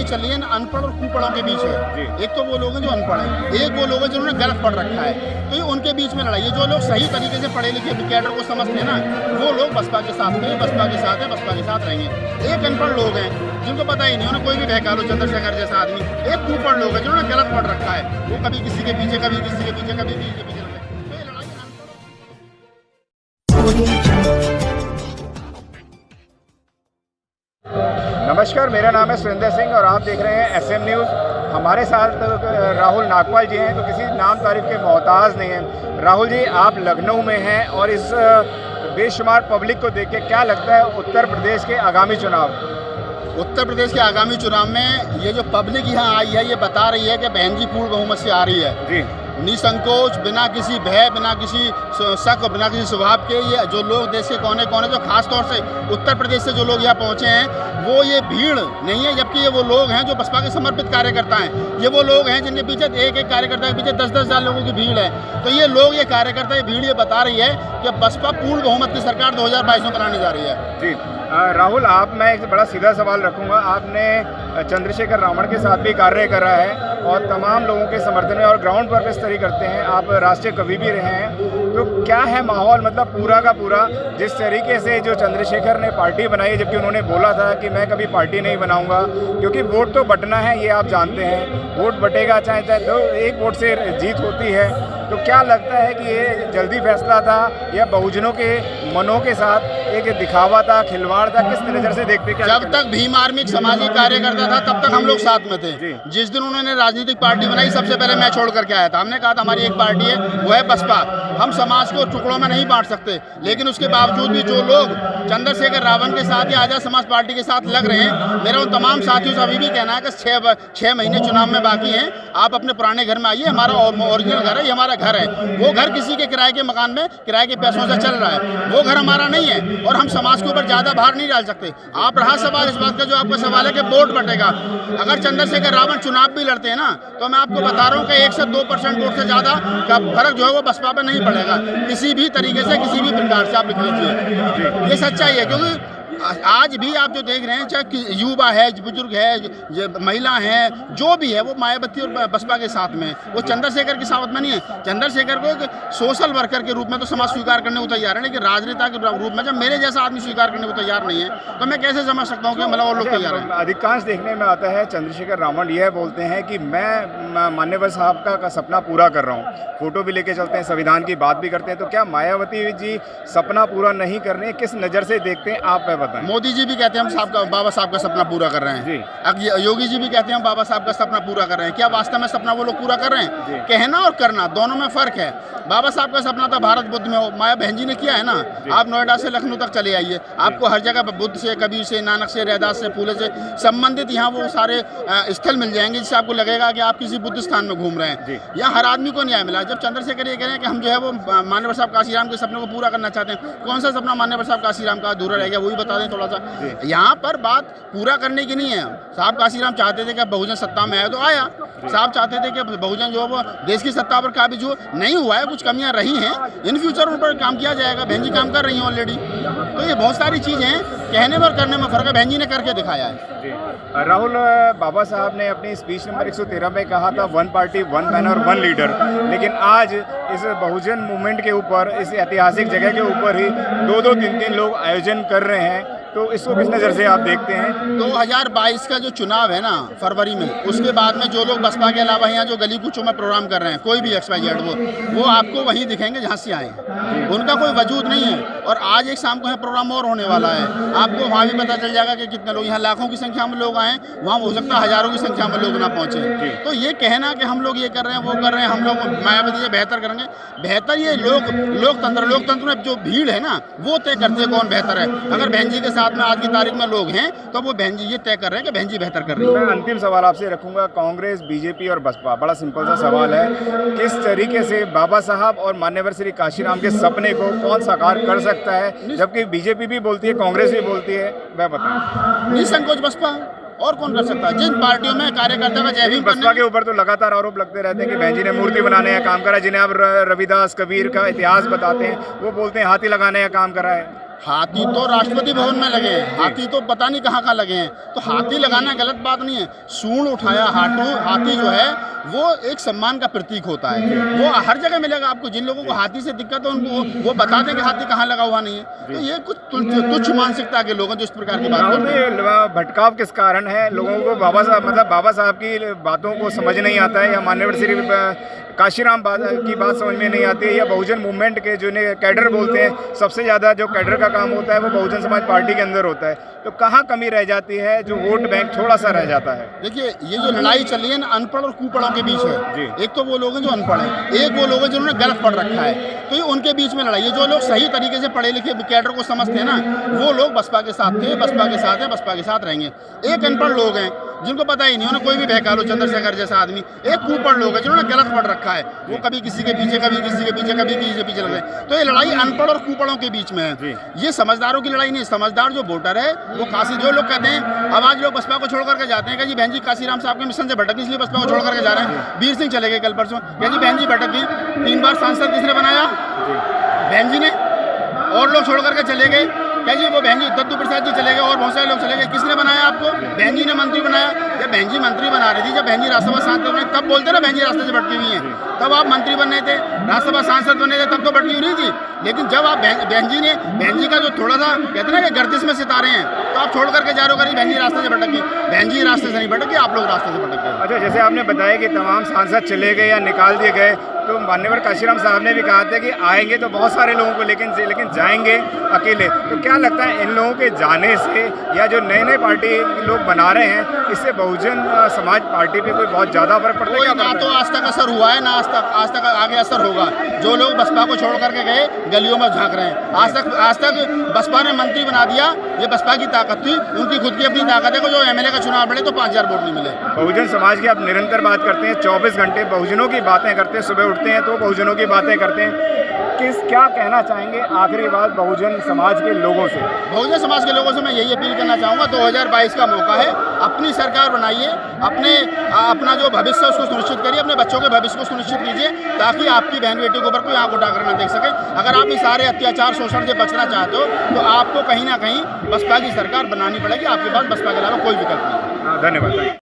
चल रही है ना अनपढ़ और कुपढ़ों के बीच है। एक तो वो लोग हैं जो अनपढ़ हैं, एक वो लोग हैं जिन्होंने गलत पढ़ रखा है, तो ये उनके बीच में लड़ाई है। जो लोग सही तरीके से पढ़े लिखे कैडर को समझते हैं ना, वो लोग बसपा के साथ हैं, बसपा के साथ है, बसपा के साथ रहेंगे। एक अनपढ़ लोग हैं जिनको पता ही नहीं, उन्हें कोई भी बहका लो, चंद्रशेखर जैसा आदमी। एक कुपढ़ लोग हैं जिन्होंने गलत पढ़ रखा है, वो कभी किसी के पीछे, कभी किसी के पीछे, कभी किसी के पीछे। तो ये लड़ाई नमस्कार, मेरा नाम है सुरेंद्र सिंह और आप देख रहे हैं SM न्यूज़। हमारे साथ राहुल नागपाल जी हैं, तो किसी नाम तारीफ के मोहताज नहीं हैं। राहुल जी, आप लखनऊ में हैं और इस बेशुमार पब्लिक को देख के क्या लगता है उत्तर प्रदेश के आगामी चुनाव? उत्तर प्रदेश के आगामी चुनाव में ये जो पब्लिक यहाँ आई है, ये बता रही है कि बहन जी पूर्ण बहुमत से आ रही है जी, निसंकोच, बिना किसी भय, बिना किसी शक, बिना किसी स्वभाव के। ये जो लोग देश के कोने कोने, जो खास तौर से उत्तर प्रदेश से जो लोग यहाँ पहुँचे हैं, वो ये भीड़ नहीं है, जबकि ये वो लोग हैं जो बसपा के समर्पित कार्यकर्ता हैं। ये वो लोग हैं जिनके पीछे एक एक कार्यकर्ता के पीछे 10-10 हज़ार लोगों की भीड़ है। तो ये लोग, ये कार्यकर्ता, ये भीड़ ये बता रही है कि बसपा पूर्ण बहुमत की सरकार 2022 में बनाने जा रही है जी। राहुल, आप मैं एक बड़ा सीधा सवाल रखूंगा। आपने चंद्रशेखर रावण के साथ भी कार्य करा है और तमाम लोगों के समर्थन में और ग्राउंड पर किस तरह करते हैं, आप राष्ट्रीय कवि भी रहे हैं, तो क्या है माहौल, मतलब पूरा का पूरा जिस तरीके से जो चंद्रशेखर ने पार्टी बनाई, जबकि उन्होंने बोला था कि मैं कभी पार्टी नहीं बनाऊंगा, क्योंकि वोट तो बटना है, ये आप जानते हैं, वोट बटेगा चाहे तो एक वोट से जीत होती है। तो क्या लगता है कि ये जल्दी फैसला था या बहुजनों के मनों के साथ एक दिखावा था, खिलवाड़ था? किस नज़र से देखते? जब तक भीम आर्मी सामाजिक कार्य करता था तब तक हम लोग साथ में थे। जिस दिन उन्होंने राजनीतिक पार्टी बनाई, सबसे पहले मैं छोड़ करके आया था। हमने कहा था हमारी एक पार्टी है, वो है बसपा। हम समाज को टुकड़ों में नहीं बांट सकते, लेकिन उसके बावजूद भी जो लोग चंद्रशेखर रावण के साथ या आज़ाद समाज पार्टी के साथ लग रहे हैं, मेरा उन तमाम साथियों से अभी भी कहना है कि 6 महीने चुनाव में बाकी हैं, आप अपने पुराने घर में आइए। हमारा ओरिजिनल घर है, ये हमारा घर है। वो घर किसी के किराए के मकान में किराए के पैसों से चल रहा है, वो घर हमारा नहीं है और हम समाज के ऊपर ज़्यादा भार नहीं डाल सकते। आप रहा सवाल इस बात का, जो आपका सवाल है कि वोट बटेगा, अगर चंद्रशेखर रावण चुनाव भी लड़ते हैं ना, तो मैं आपको बता रहा हूँ कि 1 से 2% वोट से ज़्यादा का फर्क जो है वो बसपा पे नहीं पड़ेगा, किसी भी तरीके से, किसी भी प्रकार से। आप लिख लीजिए, ये सच्चाई है। क्योंकि आज भी आप जो देख रहे हैं, चाहे युवा है, बुजुर्ग है, महिला है, जो भी है, वो मायावती और बसपा के साथ में, वो चंद्रशेखर के साथ में नहीं है। चंद्रशेखर को एक सोशल वर्कर के रूप में तो समाज स्वीकार करने को तैयार है, लेकिन राजनेता के रूप में जब मेरे जैसा आदमी स्वीकार करने को तैयार नहीं है, तो मैं कैसे समझ सकता हूँ कि मतलब और लोग तैयार हैं? अधिकांश देखने में आता है चंद्रशेखर रावण यह बोलते हैं कि मैं मान्यवर साहब का सपना पूरा कर रहा हूँ, फोटो भी लेके चलते हैं, संविधान की बात भी करते हैं। तो क्या मायावती जी सपना पूरा नहीं कर रहे हैं? किस नज़र से देखते हैं आप? मोदी जी भी कहते हैं हम बाबा साहब का सपना पूरा कर रहे हैं जी। योगी जी भी कहते हैं हम बाबा साहब का सपना पूरा कर रहे हैं। क्या वास्तव में सपना वो लोग पूरा कर रहे हैं? कहना और करना दोनों में फर्क है। बाबा साहब का सपना था भारत बुद्ध में हो, माया बहन जी ने किया है ना। आप नोएडा से लखनऊ तक चले आइए, आपको हर जगह बुद्ध से, कबीर से, नानक से, रैदास से, फूले से संबंधित यहाँ वो सारे स्थल मिल जाएंगे, जिससे आपको लगेगा कि आप किसी बुद्ध स्थान में घूम रहे हैं। यहाँ हर आदमी को न्याय मिला। जब चंद्रशेखर ये कह रहे हैं कि हम जो है वो मान्यवर साहब काशीराम के सपने को पूरा करना चाहते हैं, कौन सा सपना मान्यवर साहब काशीराम का अधूरा रह गया, वो भी बता दें थोड़ा सा। यहाँ पर बात पूरा करने की नहीं है। साहब काशीराम चाहते थे कि बहुजन सत्ता में आए तो आया, साहब चाहते थे कि बहुजन जो वो देश की सत्ता पर काबिज हो, नहीं हुआ है, कुछ कमियां रही हैं, इन फ्यूचर उन पर काम किया जाएगा। बहन जी काम कर रही हैं ऑलरेडी। तो ये बहुत सारी चीज़ें हैं, कहने में और करने में फ़र्क है। बहन जी ने करके दिखाया है। राहुल, बाबा साहब ने अपनी स्पीच नंबर 113 में कहा था 1 पार्टी 1 मैन और 1 लीडर, लेकिन आज इस बहुजन मूवमेंट के ऊपर, इस ऐतिहासिक जगह के ऊपर ही 2-2, 3-3 लोग आयोजन कर रहे हैं। तो इसको किस नज़र से आप देखते हैं? 2022 का जो चुनाव है ना फरवरी में, उसके बाद में जो लोग बसपा के अलावा यहाँ जो गली कूचों में प्रोग्राम कर रहे हैं, कोई भी XYZ, वो आपको वहीं दिखेंगे जहाँ से आए, उनका कोई वजूद नहीं है। और आज एक शाम को यहाँ प्रोग्राम और होने वाला है, आपको वहाँ भी पता चल जाएगा कि कितने लोग, यहाँ लाखों की संख्या में लोग आए, वहाँ हो सकता है हज़ारों की संख्या में लोग ना पहुँचे। तो ये कहना कि हम लोग ये कर रहे हैं, वो कर रहे हैं, हम लोग मायावती ये बेहतर करेंगे, बेहतर ये लोकतंत्र में जो भीड़ है ना, वो तय करते हैं कौन बेहतर है। अगर बहन जी के साथ में आज की तारीख में लोग हैं, तो वो बहन जी ये तय कर रहे हैं कि बहन जी बेहतर कर रही है। मैं अंतिम सवाल आपसे रखूंगा, कांग्रेस, बीजेपी और बसपा, बड़ा सिंपल सा सवाल है, किस तरीके से बाबा साहब और मान्यवर श्री काशीराम के सपने को कौन साकार कर सकता है? जबकि बीजेपी भी बोलती है, कांग्रेस भी बोलती है, वह बताएं। निसंकोच बसपा, और कौन कर सकता है? जिन पार्टियों में कार्यकर्ता का जय भीम, बसपा के ऊपर तो लगातार आरोप लगते रहते हैं कि बहन जी ने मूर्ति बनाने का काम करा, जिन्हें आप रविदास, कबीर का इतिहास बताते हैं, वो बोलते हैं हाथी लगाने का काम करा है। हाथी तो राष्ट्रपति भवन में लगे हैं, हाथी तो पता नहीं कहाँ लगे हैं। तो हाथी लगाना गलत बात नहीं है। सूंड उठाया हाथी जो है वो एक सम्मान का प्रतीक होता है, वो हर जगह मिलेगा आपको। जिन लोगों को हाथी से दिक्कत है उनको वो बता दें कि हाथी कहाँ लगा हुआ नहीं है। तो ये कुछ तुच्छ मानसिकता के लोग हैं जो इस प्रकार की बात करते हैं। भटकाव किस कारण है? लोगों को बाबा साहब की बातों को समझ नहीं आता है, या मान्यवर श्री काशीराम की बात समझ में नहीं आती है, या बहुजन मूवमेंट के जो कैडर बोलते हैं, सबसे ज़्यादा जो कैडर का काम होता है वो बहुजन समाज पार्टी के अंदर होता है। तो कहाँ कमी रह जाती है, जो वोट बैंक थोड़ा सा रह जाता है? देखिए, ये जो लड़ाई चली है ना अनपढ़ और कुपढ़ों के बीच है। एक तो वो लोग हैं जो अनपढ़ हैं, एक वो लोग हैं जिन्होंने गलत पढ़ रखा है। तो ये उनके बीच में लड़ाई है। जो लोग सही तरीके से पढ़े लिखे कैडर को समझते हैं ना, वो लोग बसपा के साथ थे, बसपा के साथ हैं, बसपा के साथ रहेंगे। एक अनपढ़ लोग हैं जिनको पता ही नहीं, उन्हें कोई भी बहका लो, चंद्रशेखर जैसा आदमी। एक कुपढ़ लोग हैं जिन्होंने गलत पढ़ रखा है, वो कभी किसी के पीछे, कभी किसी के पीछे, कभी किसी के पीछे लग रहे हैं। तो ये लड़ाई अनपढ़ और कुपढ़ों के बीच में है। ये समझदारों की लड़ाई नहीं है। समझदार जो वोटर है वो काशी, जो लोग कहते हैं अब आज लोग बसपा को छोड़ करके जाते हैं कि जी बहन जी काशीराम साहब के मिशन से भटक, इसलिए बसपा को छोड़ करके जा रहे हैं। वीर सिंह चले गए कल परसों, क्या जी बहन जी भटक गई। 3 बार सांसद किसने बनाया? बहन जी ने। और लोग छोड़ करके चले गए, क्या जी वो बहन जी दत्तू प्रसाद जी चले गए और बहुत सारे लोग चले गए। किसने बनाया आपको? बहन जी ने मंत्री बनाया। जब बहन जी मंत्री बना रही थी, जब बहन जी राज्यसभा सांसद बने, तब बोलते ना बहन जी रास्ते से भटकी हुई हैं। तब आप मंत्री बन रहे थे, राज्यसभा सांसद बने थे, तब तो भटकी हुई थी। लेकिन जब आप बहन जी का जो थोड़ा सा कहते ना कि गर्दिश में सितारे हैं, तो आप छोड़ करके जा रहे हो करी बहन जी रास्ते से भटक गई। बहन जी रास्ते से नहीं भटक गई, आप लोग रास्ते से भटक गए। अच्छा, जैसे आपने बताया कि तमाम सांसद चले गए या निकाल दिए गए, तो मान्यवर काशीराम साहब ने भी कहा था कि आएंगे तो बहुत सारे लोगों को, लेकिन जाएंगे अकेले। तो क्या लगता है इन लोगों के जाने से या जो नए नए पार्टी लोग बना रहे हैं, इससे बहुजन समाज पार्टी पे कोई बहुत ज़्यादा फर्क पड़ता है? ना तो आज तक असर हुआ है, ना आज तक आगे असर होगा। जो लोग बसपा को छोड़ करके गए गलियों में झांक रहे हैं। आज तक बसपा ने मंत्री बना दिया, ये बसपा की ताकत थी। उनकी खुद की अपनी ताकत है कि जो MLA का चुनाव लड़े तो 5000 वोट नहीं मिले। बहुजन समाज की आप निरंतर बात करते हैं, 24 घंटे बहुजनों की बातें करते हैं, सुबह उठते हैं तो बहुजनों की बातें करते हैं। क्या कहना चाहेंगे आखिरी बात बहुजन समाज के लोगों से? बहुजन समाज के लोगों से मैं यही अपील करना चाहूँगा, 2022 का मौका है, अपनी सरकार बनाइए, अपना जो भविष्य है उसको सुनिश्चित करिए, अपने बच्चों के भविष्य को सुनिश्चित कीजिए, ताकि आपकी बहन बेटी के ऊपर कोई आंख उठाकर न देख सके। अगर आप इस सारे अत्याचार शोषण से बचना चाहते हो तो आपको कहीं ना कहीं बसपा की सरकार बनानी पड़ेगी। आपके पास बसपा के अलावा कोई विकल्प नहीं है। धन्यवाद।